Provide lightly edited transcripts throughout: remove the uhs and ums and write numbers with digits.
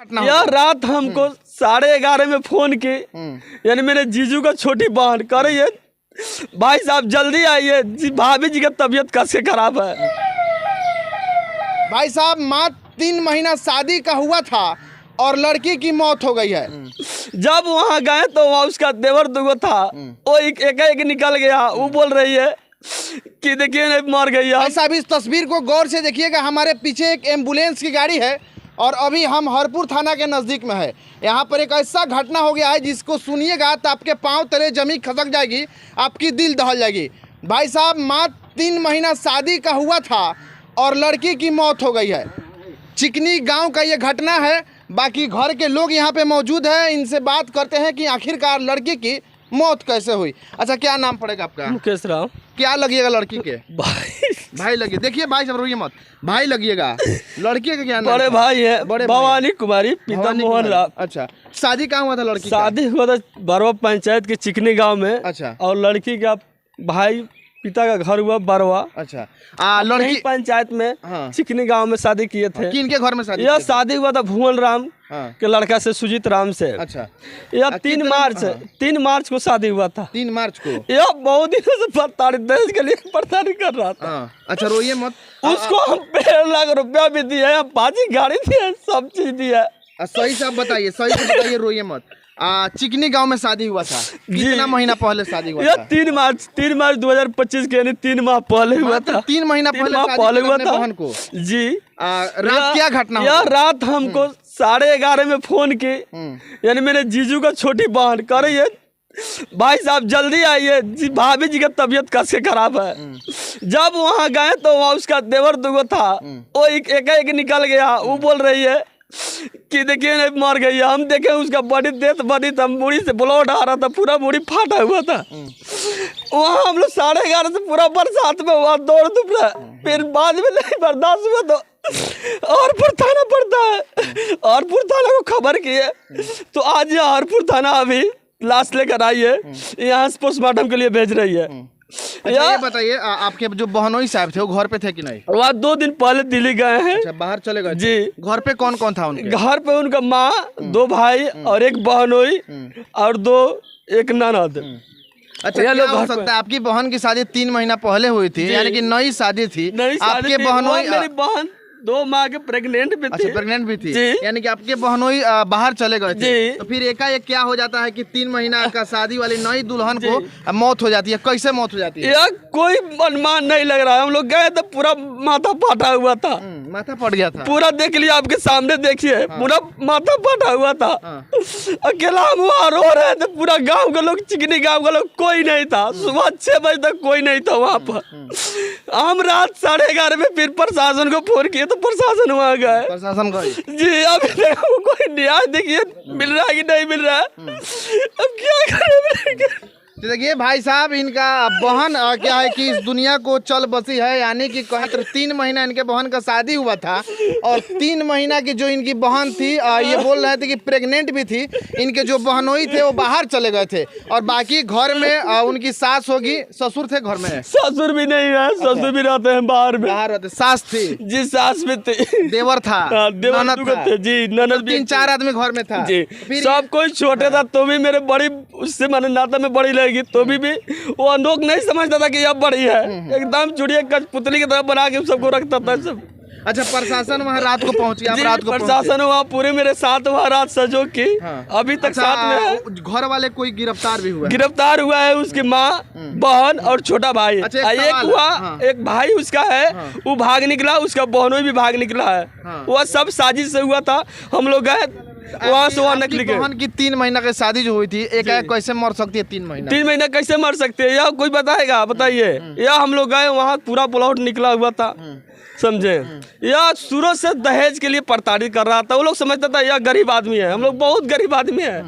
यार रात हमको 11:30 में फोन की, यानी मेरे जीजू का छोटी बहन कर रही है, भाई साहब जल्दी आइए जी, भाभी जी का तबीयत कैसे खराब है। भाई साहब मात्र 3 महीना शादी का हुआ था और लड़की की मौत हो गई है। जब वहाँ गए तो वहाँ उसका देवर दुगो था, वो एक निकल गया। वो बोल रही है कि देखिए मर गई। भाई साहब इस तस्वीर को गौर से देखिएगा, हमारे पीछे एक एम्बुलेंस की गाड़ी है और अभी हम हरपुर थाना के नज़दीक में है। यहाँ पर एक ऐसा घटना हो गया है जिसको सुनिएगा तो आपके पाँव तले जमीन खसक जाएगी, आपकी दिल दहल जाएगी। भाई साहब मात्र 3 महीना शादी का हुआ था और लड़की की मौत हो गई है। चिकनी गांव का ये घटना है। बाकी घर के लोग यहाँ पे मौजूद हैं, इनसे बात करते हैं कि आखिरकार लड़की की मौत कैसे हुई। अच्छा क्या नाम पड़ेगा आपका? मुकेश राम। क्या लगिएगा लड़की के? भाई लगिए। देखिए भाई सब रोइए मत, भाई लगिएगा। लड़की का क्या नाम? बड़े भाई है, भवानी कुमारी, पिता मोहन राम। अच्छा शादी कहाँ हुआ था लड़की? शादी हुआ था बरवा पंचायत के चिकनी गांव में। अच्छा। और लड़की का भाई पिता का घर हुआ बरवा। अच्छा लड़की पंचायत में। हाँ। चिकनी गांव में शादी किए थे। किनके घर में शादी? यह शादी हुआ था भुवन राम। हाँ। के लड़का से सुजीत राम से। अच्छा। यह 3 मार्च को शादी हुआ था। 3 मार्च को। यह बहुत दिनों से प्रताड़ित देश के लिए प्रताड़ित कर रहा था। हाँ। अच्छा रोइए मत। उसको हम 1.5 लाख रुपया भी दिए, हम 5 गाड़ी दिए, सब चीज दिया। सही से बताइए, सही से बताइए, रोइए मत। चिकनी गांव में शादी हुआ था। कितना महीना पहले शादी हुआ था? 3 मार्च 2025 के, यानी 3 माह पहले हुआ था। 3 महीना पहले हुआ था बहन को जी। रात क्या घटना हुआ? यार रात हमको 11:30 में फोन की, यानी मेरे जीजू का छोटी बहन कर रही है, भाई साहब जल्दी आइए जी, भाभी जी का तबीयत कैसे खराब है। जब वहाँ गए तो वहाँ उसका देवर दुगो था, वो एक निकल गया। वो बोल रही है कि देखिए मर गई। हम देखे उसका बॉडी डेथ बॉडी था, मुड़ी से ब्लड आ रहा था, पूरा मुड़ी फाटा हुआ था। वहाँ हम लोग 11:30 से पूरा बरसात में हुआ, दौड़ धूप रहा। फिर बाद में नहीं बर्दाश्त हुआ तो हरपुर थाना पड़ता है, हरपुर थाना को खबर किए तो आज ये हरपुर थाना अभी लाश लेकर आई है, यहाँ से पोस्टमार्टम के लिए भेज रही है। अच्छा ये बताइए, आपके जो बहनोई साहब थे वो घर पे थे कि नहीं? वह 2 दिन पहले दिल्ली गए हैं। अच्छा बाहर चले गए जी। घर पे कौन कौन था उनके? घर पे उनका माँ, 2 भाई और 1 बहनोई और 1 ननद। अच्छा क्या हो सकता है आपकी बहन की शादी 3 महीना पहले हुई थी, यानी कि नई शादी थी। आपके बहनोई, मेरी बहन 2 माह के प्रेग्नेंट भी थी। अच्छा प्रेग्नेंट भी थी, यानी कि आपके बहनोई बाहर चले गए थे। तो फिर एकाएक क्या हो जाता है कि 3 महीना का शादी वाली नई दुल्हन को मौत हो जाती है? कैसे मौत हो जाती है? यार कोई अनुमान नहीं लग रहा है। हम लोग गए तो पूरा माथा फाटा हुआ था, माथा फट गया था। पूरा देख लिया आपके सामने, देखिए पूरा माथा फाटा हुआ था। अकेला हम वहाँ रो रहे थे, पूरा गाँव के लोग, चिकनी गाँव के लोग कोई नहीं था। सुबह 6 बजे तक कोई नहीं था वहाँ पर। हम रात 11:30 में फिर प्रशासन को फोन किए तो प्रशासन वहाँ गए। प्रशासन गए जी। अभी तक कोई न्याय देखिए मिल रहा है कि नहीं मिल रहा है, अब क्या करें। देखिए भाई साहब इनका बहन क्या है कि इस दुनिया को चल बसी है, यानी कि कहीं तो 3 महीना इनके बहन का शादी हुआ था और 3 महीना की जो इनकी बहन थी, ये बोल रहे थे कि प्रेग्नेंट भी थी। इनके जो बहनोई थे वो बाहर चले गए थे और बाकी घर में उनकी सास होगी, ससुर थे घर में? ससुर भी नहीं है, ससुर भी रहते हैं बाहर में। बाहर रहते। सास थी? जी सास भी थी। देवर था? ननद थे जी, ननद भी। 3-4 आदमी घर में था जी। सब कोई छोटे था तो भी मेरे बड़ी, उससे मैंने नाता में बड़ी लगेगी तो भी वो अनोख नहीं समझता था कि यह बड़ी है। एकदम चुड़िया कठपुतली की तरह बना के सबको रखता था सब। अच्छा प्रशासन वहाँ रात को पहुँची? रात को प्रशासन वहाँ पूरे मेरे साथ वहाँ रात सहयोग की। अभी तक साथ में है। घर वाले कोई गिरफ्तार भी हुआ? गिरफ्तार हुआ है उसकी माँ, बहन और छोटा भाई। एक हुआ, एक भाई उसका है, वो भाग निकला, उसका बहनों भी भाग निकला है। वह सब साजिश से हुआ था। हम लोग गए वहाँ से, वहाँ निकली। बहन की 3 महीना की शादी जो हुई थी, एक कैसे मर सकती है 3 महीना? 3 महीना कैसे मर सकते हैं, यह कोई बताएगा? बताइए। यह हम लोग गए वहाँ, पूरा प्लॉट निकला हुआ था, समझे। यह शुरू से दहेज के लिए प्रताड़ित कर रहा था। वो लोग समझता था यह गरीब आदमी है, हम लोग बहुत गरीब आदमी है।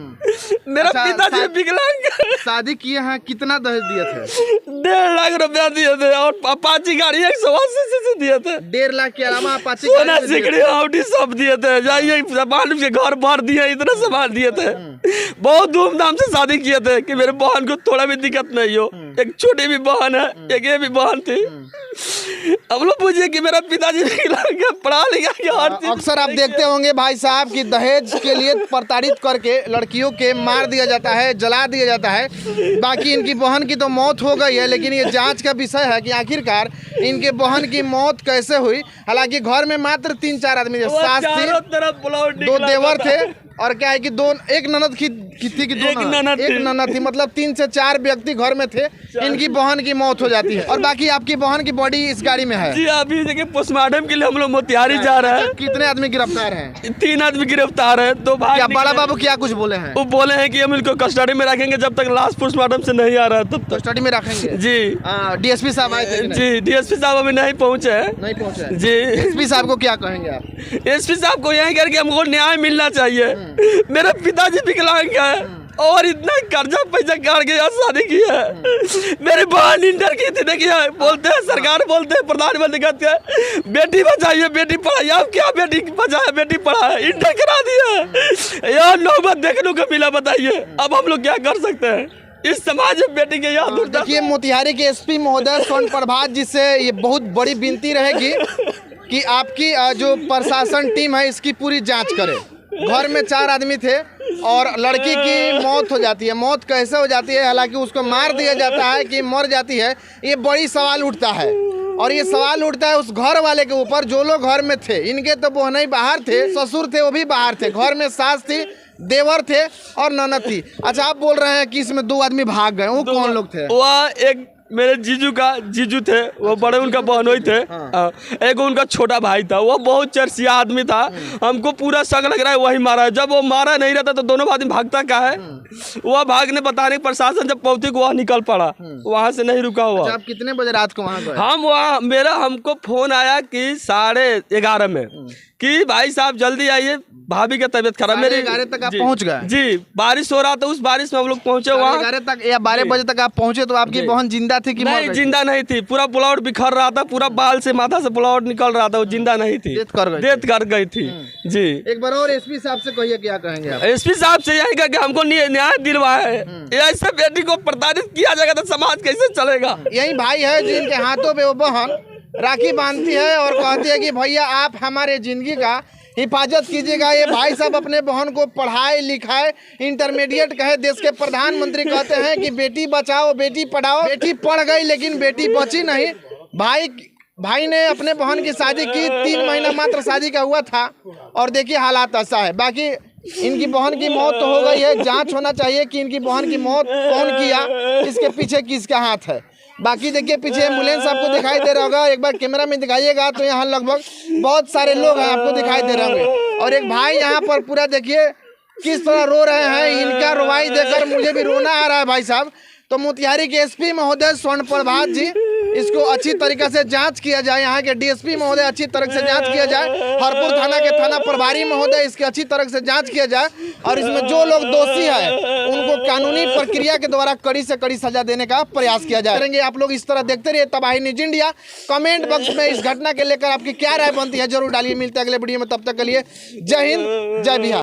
मेरा पिताजी विकलांग। शादी किए हैं, कितना दहेज दिए थे? 1.5 लाख रुपया दिए थे और अपाची गाड़ी 180 से दिए थे। 1.5 लाख के अलावा अपाची सोना सिकड़ी आउटी सब दिए थे। जाइए सामान के घर भर दिए, इतना सामान दिए थे। बहुत धूमधाम से शादी किए थे कि मेरे बहन को थोड़ा भी दिक्कत नहीं हो। एक छोटी भी बहन है, एक ये भी बहन थी। हम लोग पूछिए कि मेरा पिताजी विकलांग है, पढ़ा लिखा के हर चीज। अक्सर आप देखते होंगे भाई साहब कि दहेज के लिए प्रताड़ित करके लड़कियों के मार दिया जाता है, जला दिया जाता है। बाकी इनकी बहन की तो मौत हो गई है, लेकिन ये जांच का विषय है कि आखिरकार इनके बहन की मौत कैसे हुई। हालांकि घर में मात्र 3-4 आदमी थे, सास थी, 2 देवर थे और क्या है कि एक ननद थी कि एक ननद थी, मतलब 3 से 4 व्यक्ति घर में थे। इनकी बहन की मौत हो जाती है और बाकी आपकी बहन की बॉडी इस गाड़ी में है। जी अभी देखिए पोस्टमार्टम के लिए हम लोग मोतिहारी जा रहे हैं। कितने आदमी गिरफ्तार हैं? 3 आदमी गिरफ्तार है। 2 भाई। क्या बड़ा बाबू क्या कुछ बोले हैं? वो बोले हैं कि हम इनको कस्टडी में रखेंगे जब तक लास्ट पोस्टमार्टम से नहीं आ रहा है तब तक कस्टडी में रखेंगे। जी डीएसपी साहब आए थे? जी डीएसपी साहब अभी नहीं पहुंचे हैं। नहीं पहुंचे जी। एसपी साहब को क्या कहेंगे आप? एसपी साहब को यही करके हमको न्याय मिलना चाहिए। मेरे पिताजी विकलांग है और इतना कर्जा पैसा कर के यहाँ शादी की है। मेरी बहन इंटर की थी, देखिए बोलते हैं सरकार, बोलते हैं प्रधानमंत्री कहते हैं बेटी बचाइए बेटी पढ़ाइए। अब क्या बेटी बचाए बेटी पढ़ाए, इंटर करा दिया। यार नौबत देखने को मिला, बताइए अब हम लोग क्या कर सकते हैं इस समाज में बेटी के याद। देखिए मोतिहारी के एसपी महोदय स्वर्ण प्रभात जी से ये बहुत बड़ी विनती रहेगी कि आपकी जो प्रशासन टीम है इसकी पूरी जांच करे। घर में 4 आदमी थे और लड़की की मौत हो जाती है। मौत कैसे हो जाती है? हालांकि उसको मार दिया जाता है कि मर जाती है, ये बड़ी सवाल उठता है। और ये सवाल उठता है उस घर वाले के ऊपर जो लोग घर में थे। इनके तो बहनें बाहर थे, ससुर थे वो भी बाहर थे, घर में सास थी, देवर थे और ननद थी। अच्छा आप बोल रहे हैं कि इसमें 2 आदमी भाग गए, वो कौन लोग थे? वह एक मेरे जीजू थे, वो बड़े उनका बहनोई थे। एक उनका छोटा भाई था, वो बहुत चर्चिया आदमी था। हमको पूरा शक लग रहा है वही मारा है। जब वो मारा नहीं रहता तो दोनों आदमी भागता क्या है। वह भागने बताने प्रशासन जब पहुंची वह निकल पड़ा, वहां से नहीं रुका हुआ। अच्छा, आप कितने बजे रात को वहाँ गए? हम वहाँ हमको फोन आया कि 11:30 में कि भाई साहब जल्दी आइए, भाभी का तबीयत खराब। मेरे 11 तक आप पहुंच गए? जी बारिश हो रहा था, उस बारिश में हम लोग पहुंचे वहाँ। 11 तक या 12 बजे तक आप पहुंचे तो आपकी बहन जिंदा थी कि मर नहीं? गई? जिंदा नहीं थी, पूरा ब्लड बिखर रहा था, पूरा बाल से माथा से ब्लड निकल रहा था, वो जिंदा नहीं थी, डेथ कर गई थी। जी एक बार और एसपी साहब से कहिए क्या कहेंगे आप? एसपी साहब से यही कहा कि हमको न्याय दिलवाया है। ऐसे बेटी को प्रताड़ित किया जाएगा तो समाज कैसे चलेगा? यही भाई है जिनके हाथों पे वो बहन राखी बांधती है और कहती है कि भैया आप हमारे जिंदगी का हिफाजत कीजिएगा। ये भाई साहब अपने बहन को पढ़ाए लिखाए, इंटरमीडिएट कहे, देश के प्रधानमंत्री कहते हैं कि बेटी बचाओ बेटी पढ़ाओ। बेटी पढ़ गई लेकिन बेटी बची नहीं। भाई ने अपने बहन की शादी की, 3 महीना मात्र शादी का हुआ था और देखिए हालात ऐसा है। बाकी इनकी बहन की मौत तो हो गई है, जांच होना चाहिए कि इनकी बहन की मौत कौन किया, इसके पीछे किसका हाथ है। बाकी देखिए पीछे एम्बुलेंस आपको दिखाई दे रहा होगा, एक बार कैमरा में दिखाइएगा तो यहाँ लगभग बहुत सारे लोग हैं, आपको दिखाई दे रहे होंगे। और एक भाई यहाँ पर पूरा देखिए किस तरह रो रहे हैं। इनका रुवाई देखकर मुझे भी रोना आ रहा है भाई साहब। तो मोतिहारी के एसपी महोदय स्वर्ण प्रभात जी, इसको अच्छी तरीके से जांच किया जाए। यहाँ के डीएसपी महोदय अच्छी तरह से जांच किया जाए। हरपुर थाना के थाना प्रभारी महोदय इसकी अच्छी तरह से जांच किया जाए और इसमें जो लोग दोषी है उनको कानूनी प्रक्रिया के द्वारा कड़ी से कड़ी सजा देने का प्रयास किया जाए। करेंगे आप लोग इस तरह देखते रहिए तबाही न्यूज इंडिया। कमेंट बॉक्स में इस घटना के लेकर आपकी क्या राय बनती है जरूर डालिए। मिलते हैं अगले वीडियो में, तब तक के लिए जय हिंद जय बिहार।